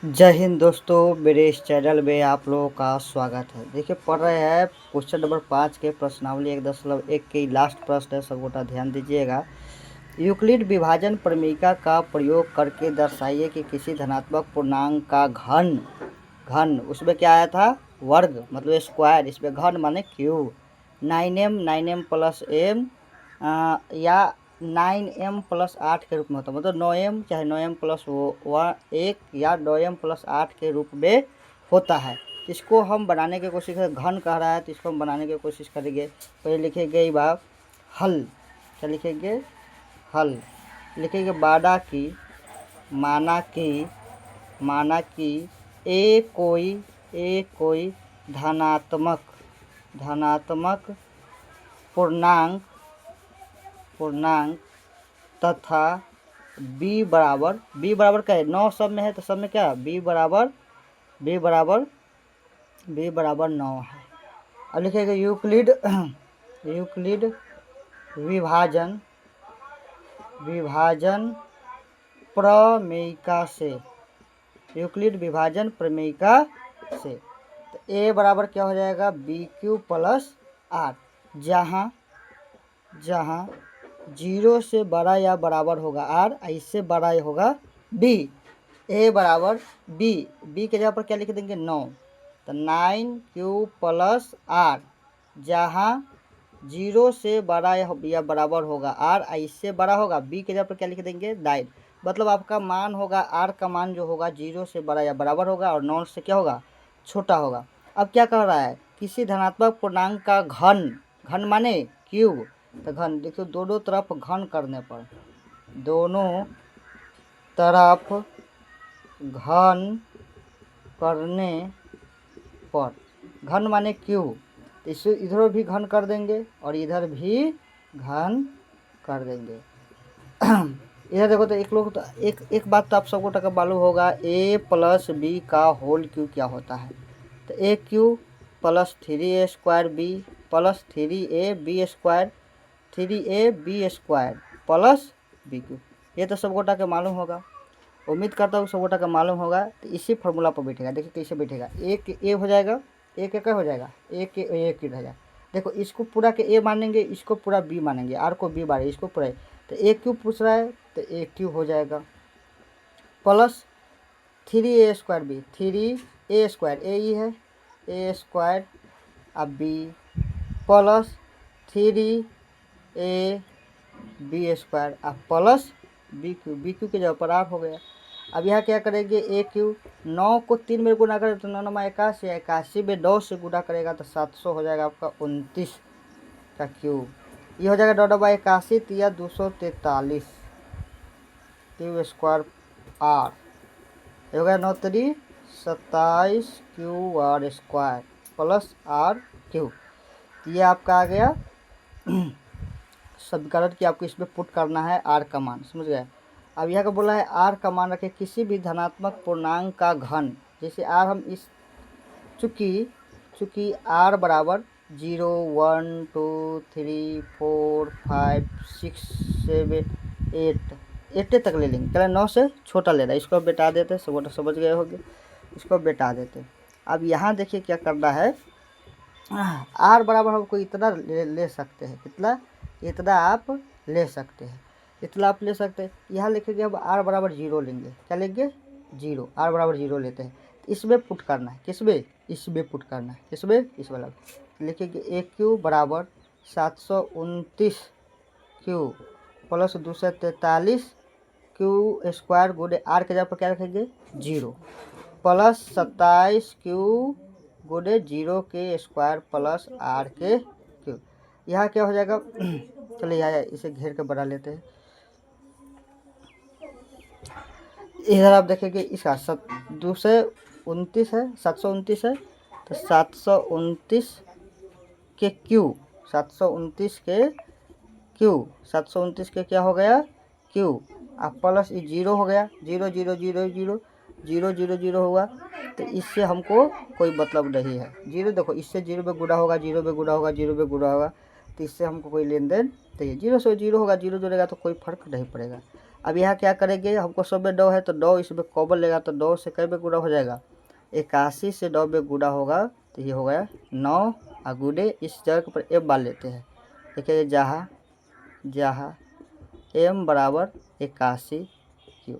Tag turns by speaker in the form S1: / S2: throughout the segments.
S1: जय हिंद दोस्तों, मेरे इस चैनल में आप लोगों का स्वागत है। देखिए, पढ़ रहे हैं क्वेश्चन नंबर 5 के प्रश्नावली 1.1 के लास्ट प्रश्न है। सब गोटा ध्यान दीजिएगा। यूक्लिड विभाजन प्रमेयिका का प्रयोग करके दर्शाइए कि किसी धनात्मक पूर्णांक का घन घन उसमें क्या आया था, वर्ग मतलब स्क्वायर, इसमें घन माने क्यूब। 9m प्लस m या 9m प्लस 8 के रूप में होता है, मतलब 9m चाहे 9m प्लस 1 या 9m प्लस 8 के रूप में होता है। इसको हम बनाने की कोशिश करें, घन कह रहा है तो इसको हम बनाने की कोशिश करेंगे। पहले लिखेंगे ये बात हल, क्या लिखेंगे, हल लिखेंगे। माना कि ए कोई धनात्मक पूर्णांक तथा b बराबर क्या है, 9 सब में है तो सब में क्या b बराबर 9 है। अब लिखेंगे यूक्लिड विभाजन प्रमेयिका से, यूक्लिड विभाजन प्रमेयिका से। तो a बराबर क्या हो जाएगा, बी क्यू प्लस आर, जहाँ 0 से बड़ा या बराबर होगा r, इससे बड़ा होगा b। a बराबर b के जगह पर क्या लिख देंगे 9, तो 9 प्लस आर, जहाँ 0 से बड़ा या बराबर होगा r, इससे बड़ा होगा b के जगह पर क्या लिख देंगे 9। मतलब आपका मान होगा r का मान जो होगा 0 से बड़ा या बराबर होगा और 9 से क्या होगा, छोटा होगा। अब क्या कह रहा है, किसी धनात्मक पूर्णांक का घन माने क्यूब, तो घन देखो दोनों तरफ घन करने पर, दोनों तरफ घन करने पर, घन माने क्यूब, तो इसे इधर भी घन कर देंगे और इधर भी घन कर देंगे। इधर देखो तो एक बात तो आप सबको टका मालूम होगा, a प्लस बी का होल क्यू क्या होता है। तो A cube plus 3a square B plus 3ab square plus B cube, ये तो सब गोटा के मालूम होगा। उम्मीद करता हूँ सब गोटा का मालूम होगा। तो इसी फार्मूला पर बैठेगा। देखिए कैसे बैठेगा, एक ए हो जाएगा, एक क्या हो जाएगा, एक ही रह जाएगा। देखो इसको पूरा के ए मानेंगे, इसको पूरा बी मानेंगे, आर को बी मानेंगे, इसको पूरा, तो ए क्यूब पूछ रहा है तो ए क्यूब हो जाएगा plus 3a square B, 3a square A ही है, ए स्क्वायर अब बी प्लस 3ab स्क्वायर अब प्लस बी क्यू के जगह पर आर हो गया। अब यहाँ क्या करेंगे, ए क्यू 9 को 3 में गुना करें तो 9 9 81, 81 में 9 से गुना करेगा तो 700 हो जाएगा आपका 29 का क्यूब। ये हो जाएगा 9 9 81 या 243 क्यूब स्क्वायर आर, ये हो गया 9 3 27 q r square plus r cube. ये आपका आ गया समीकरण की, आपको इसमें पुट करना है आर का मान, समझ गए। अब यहाँ का बोला है आर का मान रखें किसी भी धनात्मक पूर्णांक का घन, जैसे आर हम इस चूँकि आर बराबर 0 1 2 3 4 5 6 7 8 तक ले लेंगे, चलो 9 से छोटा ले रहा है, इसको बेटा देते, सब समझ गए होंगे, इसको बेटा देते। अब यहाँ देखिए क्या करना है, आर बराबर हमको इतना ले सकते हैं, कितना, इतना आप ले सकते हैं, इतना आप ले सकते हैं। यहाँ लिखेंगे अब आर बराबर 0 लेंगे, क्या लेंगे 0, आर बराबर 0 लेते हैं। इसमें पुट करना है, किसमें, इसमें पुट करना है, किसमें, इस वाला लिखेंगे। ए क्यू बराबर 729 क्यू प्लस 243 क्यू स्क्वायर गुणे आर के जगह पर क्या रखेंगे 0 प्लस 27 क्यू गुणे 0 के स्क्वायर प्लस आर के क्यूब। यहाँ क्या हो जाएगा चलिए यहाँ इसे घेर के बना लेते हैं। इधर आप देखेंगे इसका 229 है, 729 है, तो 729 के क्यू, 729 के क्यू, 729 के क्या हो गया क्यू, अब प्लस 0 हो गया, 0 0 0 0 0 0 0 हुआ, तो इससे हमको कोई मतलब नहीं है। 0 देखो इससे 0 में गुणा होगा, 0 में गुणा होगा, 0 में गुणा होगा, तो इससे हमको कोई लेन देन नहीं है। 0 से 0 होगा, 0 जोड़ेगा तो कोई फर्क नहीं पड़ेगा। अब यहाँ क्या करेंगे, हमको सब में 9 है तो 9 इसमें कॉमन लेगा तो 9 से कई में गुणा हो जाएगा, 81 से 9 में गुणा होगा तो ये हो गया 9 गुणे इस जगह के ऊपर m मान लेते हैं। देखिए जहाँ जहाँ m बराबर 81 क्यू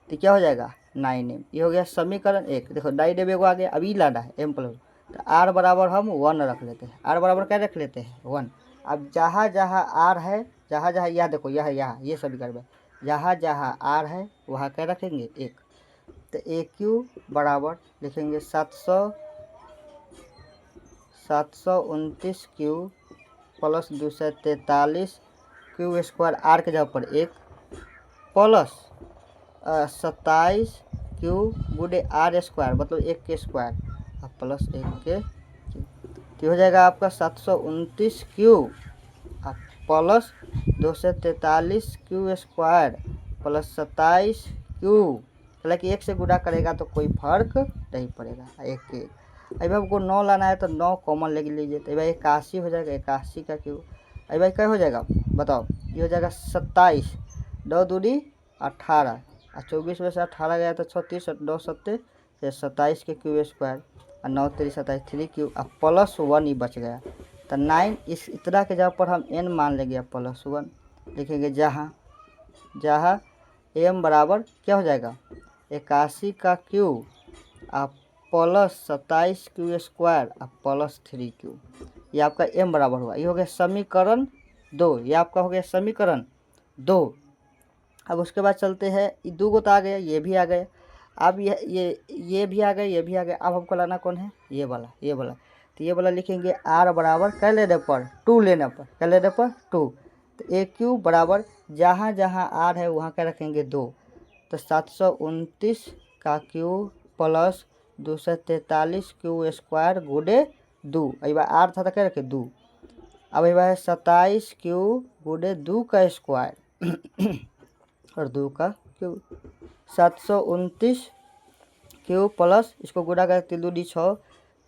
S1: तो क्या हो जाएगा 9m। ये हो गया समीकरण 1। देखो 9m एगो आ गया, अभी लाना है m प्लस, तो r बराबर हम 1 रख लेते हैं। r बराबर क्या रख लेते हैं 1। अब जहाँ जहाँ r है, जहाँ जहाँ यह देखो यह यहाँ ये समीकरण में जहाँ जहाँ r है वहाँ क्या रखेंगे 1। तो AQ बराबर लिखेंगे 729 Q plus 243 Q square r के जगह पर 1 प्लस 27 क्यू गुणे r स्क्वायर मतलब 1 के स्क्वायर प्लस 1 के तो हो जाएगा आपका 729 Q plus 243 Q square plus 27 Q, हालांकि 1 से गुणा करेगा तो कोई फर्क नहीं पड़ेगा 1 के। अभी हमको 9 लाना है तो 9 कॉमन ले लीजिए तो भाई 81 हो जाएगा, 81 का क्यू अभी भाई क्या हो जाएगा बताओ, ये हो जाएगा 27 9 दूनी 18 और 24 में से 18 गया तो 36 9 सत्ते 27 के क्यू स्क्वायर और 9 3 27 3 क्यू प्लस 1 ही बच गया तो 9 इस इतना के जगह पर हम n मान लेंगे प्लस 1 लिखेंगे जहाँ जहाँ m बराबर क्या हो जाएगा 81 का क्यू आप plus 27 Q square plus 3 Q, ये आपका m बराबर हुआ। ये हो गया समीकरण 2, ये आपका हो गया समीकरण 2। अब उसके बाद चलते हैं, ये 2 तो आ गया, ये भी आ गए, अब ये भी आ गए, ये भी आ गए। अब हमको लाना कौन है ये वाला तो ये वाला लिखेंगे r बराबर क्या लेने पर 2 लेने पर, क्या लेने पर 2। तो AQ बराबर जहाँ जहाँ r है वहाँ क्या रखेंगे 2, तो 729 का क्यू प्लस 243 क्यू स्क्वायर गुणे 2, अब r था तो क्या रखे 2, अब है 27 क्यू गुणे 2 का स्क्वायर और 2 का क्यू 729 क्यू प्लस इसको गुणा कर 3 दूनी 6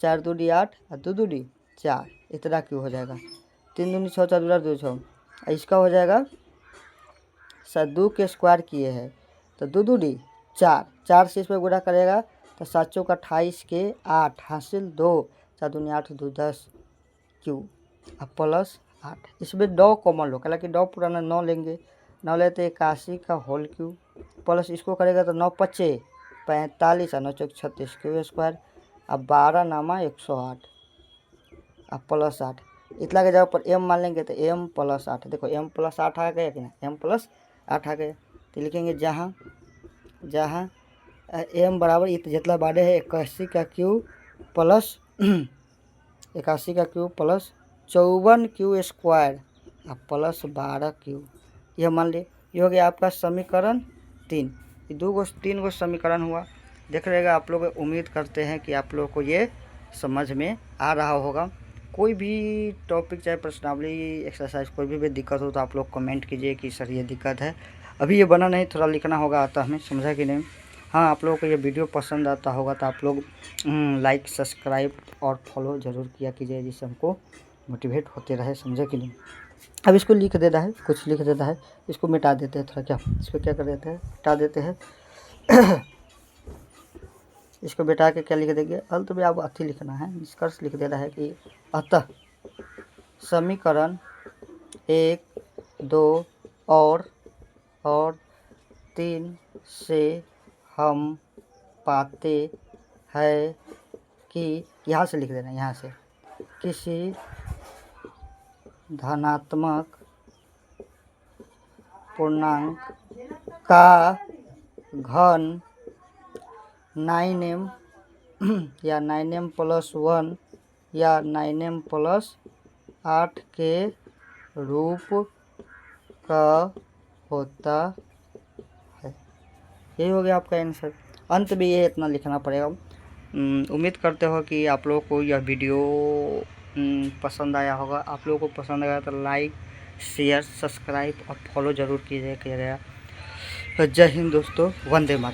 S1: 4 दूनी 8 और 2 दूनी 4 इतना क्यू हो जाएगा, 3 दूनी 6 4 दूनी 2 6 इसका हो जाएगा 2 के स्क्वायर किए हैं तो 2 दूनी 4 से इसमें गुणा करेगा तो 7 चौक 28 के 8 हासिल 2 4 दूनी 8 2 10 क्यू प्लस 8 इसमें 9 कॉमन लो, हालांकि 9 पुराना 9 लेंगे, 9 लेते 81 का होल क्यू प्लस इसको करेगा तो 9 पच्चे 45 और 9 चौक 36 क्यू स्क्वायर 12 नामा 108 प्लस 8 इतना के जगह पर m मान लेंगे तो m प्लस 8, देखो m प्लस 8 आ गया कि ना, m प्लस 8 आ गया तो लिखेंगे जहाँ जहाँ m बराबर जितना बारे है 81 का क्यू प्लस 81 का Q plus 54 Q square plus 12 Q, यह मान ले। ये हो गया आपका समीकरण 3। ये 3 गो समीकरण हुआ। देख रहेगा आप लोग, उम्मीद करते हैं कि आप लोग को ये समझ में आ रहा होगा। कोई भी टॉपिक चाहे प्रश्नावली एक्सरसाइज कोई भी दिक्कत हो तो आप लोग कमेंट कीजिए कि सर ये दिक्कत है, अभी ये बना नहीं, थोड़ा लिखना होगा, आता हमें, समझा कि नहीं। हाँ, आप लोगों को ये वीडियो पसंद आता होगा तो आप लोग लाइक सब्सक्राइब और फॉलो ज़रूर किया कीजिए, जिससे हमको मोटिवेट होते रहे, समझा कि नहीं। अब इसको लिख देना है, कुछ लिख देना है, इसको मिटा देते हैं, थोड़ा क्या इसको क्या कर देते हैं, मिटा देते हैं इसको मिटा के क्या लिख देंगे, अंत में आप अति लिखना है, निष्कर्ष लिख देना है कि अतः समीकरण 1 2 और 3 से हम पाते हैं कि, यहाँ से लिख देना, यहाँ से किसी धनात्मक पूर्णांक का घन 9m या 9m प्लस 1 या 9m प्लस 8 के रूप का होता है। यही हो गया आपका आंसर। अंत में ये इतना लिखना पड़ेगा। उम्मीद करते हो कि आप लोगों को यह वीडियो पसंद आया होगा। आप लोगों को पसंद आया तो लाइक शेयर सब्सक्राइब और फॉलो ज़रूर किया गया। जय हिंद दोस्तों, वंदे मातरम।